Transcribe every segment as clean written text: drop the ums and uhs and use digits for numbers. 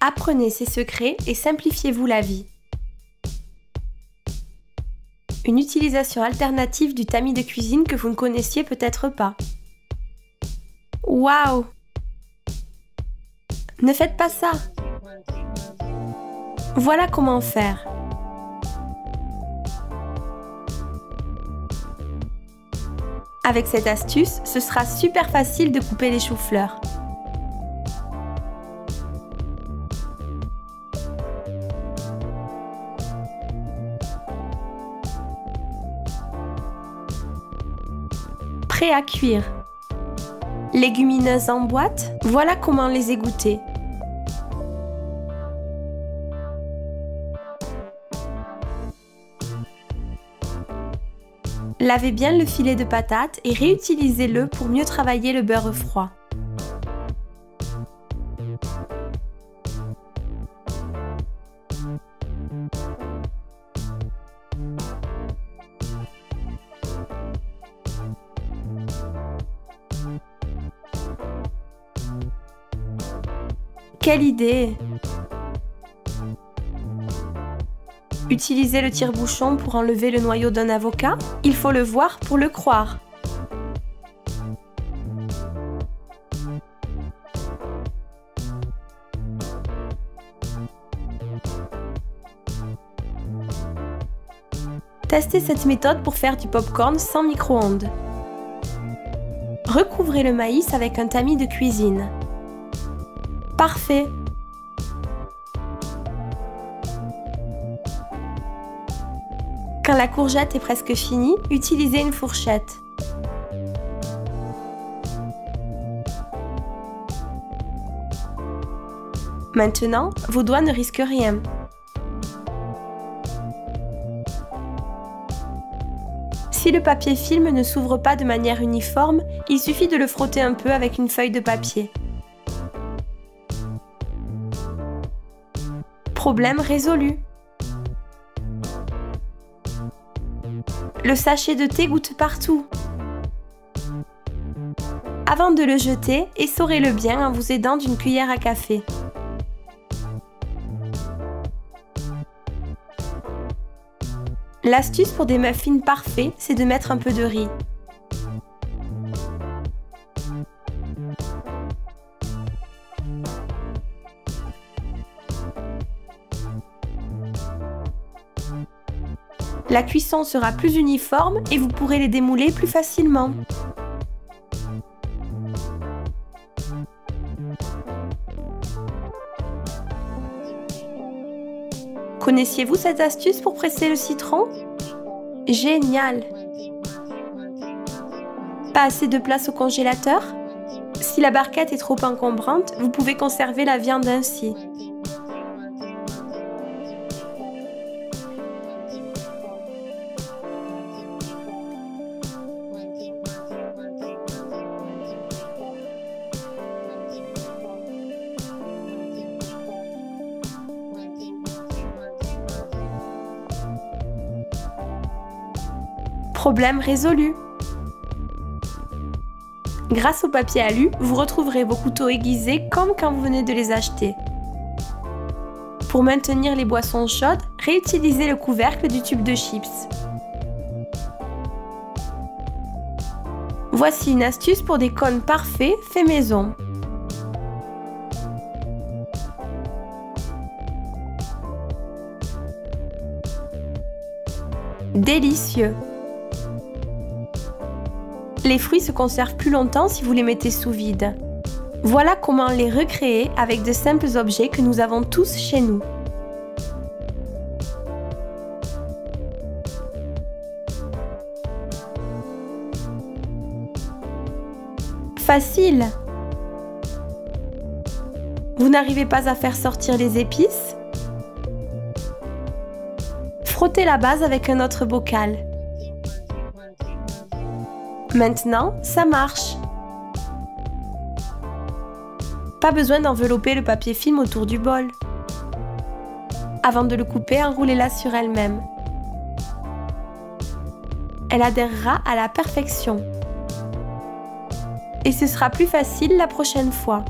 Apprenez ces secrets et simplifiez-vous la vie. Une utilisation alternative du tamis de cuisine que vous ne connaissiez peut-être pas. Waouh! Ne faites pas ça! Voilà comment faire. Avec cette astuce, ce sera super facile de couper les choux-fleurs. Prêt à cuire. Légumineuses en boîte, voilà comment les égoutter. Lavez bien le filet de patates et réutilisez-le pour mieux travailler le beurre froid. Quelle idée! Utilisez le tire-bouchon pour enlever le noyau d'un avocat? Il faut le voir pour le croire. Testez cette méthode pour faire du popcorn sans micro-ondes. Recouvrez le maïs avec un tamis de cuisine. Parfait! Quand la courgette est presque finie, utilisez une fourchette. Maintenant, vos doigts ne risquent rien. Si le papier film ne s'ouvre pas de manière uniforme, il suffit de le frotter un peu avec une feuille de papier. Problème résolu. Le sachet de thé goutte partout. Avant de le jeter, essorez-le bien en vous aidant d'une cuillère à café. L'astuce pour des muffins parfaits, c'est de mettre un peu de riz. La cuisson sera plus uniforme et vous pourrez les démouler plus facilement. Connaissiez-vous cette astuce pour presser le citron? Génial! Pas assez de place au congélateur? Si la barquette est trop encombrante, vous pouvez conserver la viande ainsi. Problème résolu. Grâce au papier alu, vous retrouverez vos couteaux aiguisés comme quand vous venez de les acheter. Pour maintenir les boissons chaudes, réutilisez le couvercle du tube de chips. Voici une astuce pour des cônes parfaits faits maison. Délicieux! Les fruits se conservent plus longtemps si vous les mettez sous vide. Voilà comment les recréer avec de simples objets que nous avons tous chez nous. Facile! Vous n'arrivez pas à faire sortir les épices? Frottez la base avec un autre bocal. Maintenant, ça marche. Pas besoin d'envelopper le papier film autour du bol. Avant de le couper, enroulez-la sur elle-même. Elle adhérera à la perfection. Et ce sera plus facile la prochaine fois.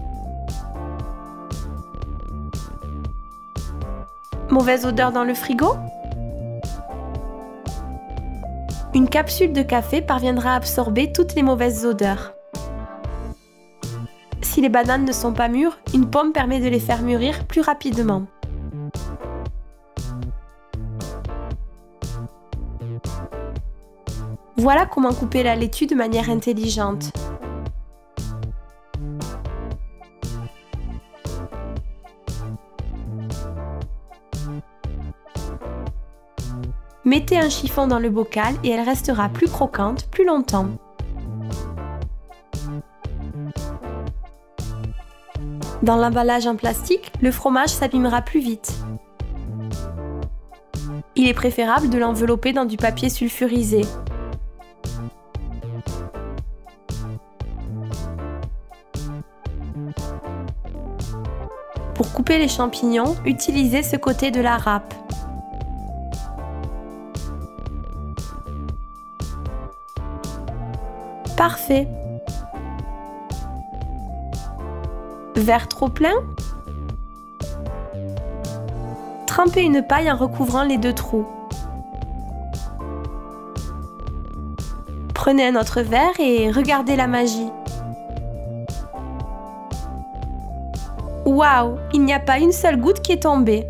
Mauvaise odeur dans le frigo? Une capsule de café parviendra à absorber toutes les mauvaises odeurs. Si les bananes ne sont pas mûres, une pomme permet de les faire mûrir plus rapidement. Voilà comment couper la laitue de manière intelligente. Mettez un chiffon dans le bocal et elle restera plus croquante plus longtemps. Dans l'emballage en plastique, le fromage s'abîmera plus vite. Il est préférable de l'envelopper dans du papier sulfurisé. Pour couper les champignons, utilisez ce côté de la râpe. Parfait. Verre trop plein? Trempez une paille en recouvrant les 2 trous. Prenez un autre verre et regardez la magie. Waouh! Il n'y a pas une seule goutte qui est tombée.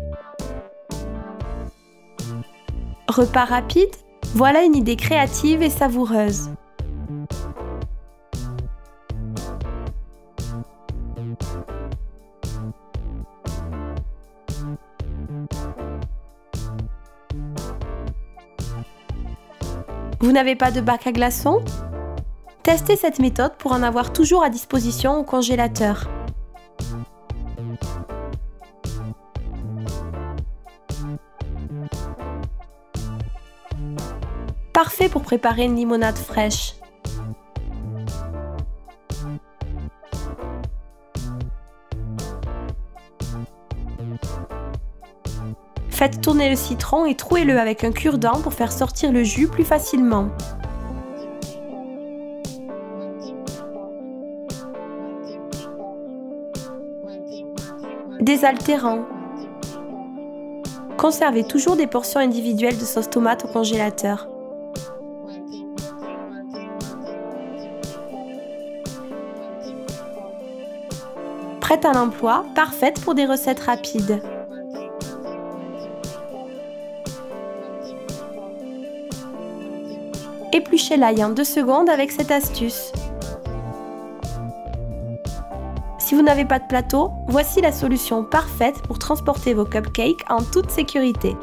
Repas rapide? Voilà une idée créative et savoureuse. Vous n'avez pas de bac à glaçons? Testez cette méthode pour en avoir toujours à disposition au congélateur. Parfait pour préparer une limonade fraîche. Faites tourner le citron et trouez-le avec un cure-dent pour faire sortir le jus plus facilement. Désaltérant. Conservez toujours des portions individuelles de sauce tomate au congélateur. Prête à l'emploi, parfaite pour des recettes rapides. Épluchez l'ail en 2 secondes avec cette astuce. Si vous n'avez pas de plateau, voici la solution parfaite pour transporter vos cupcakes en toute sécurité.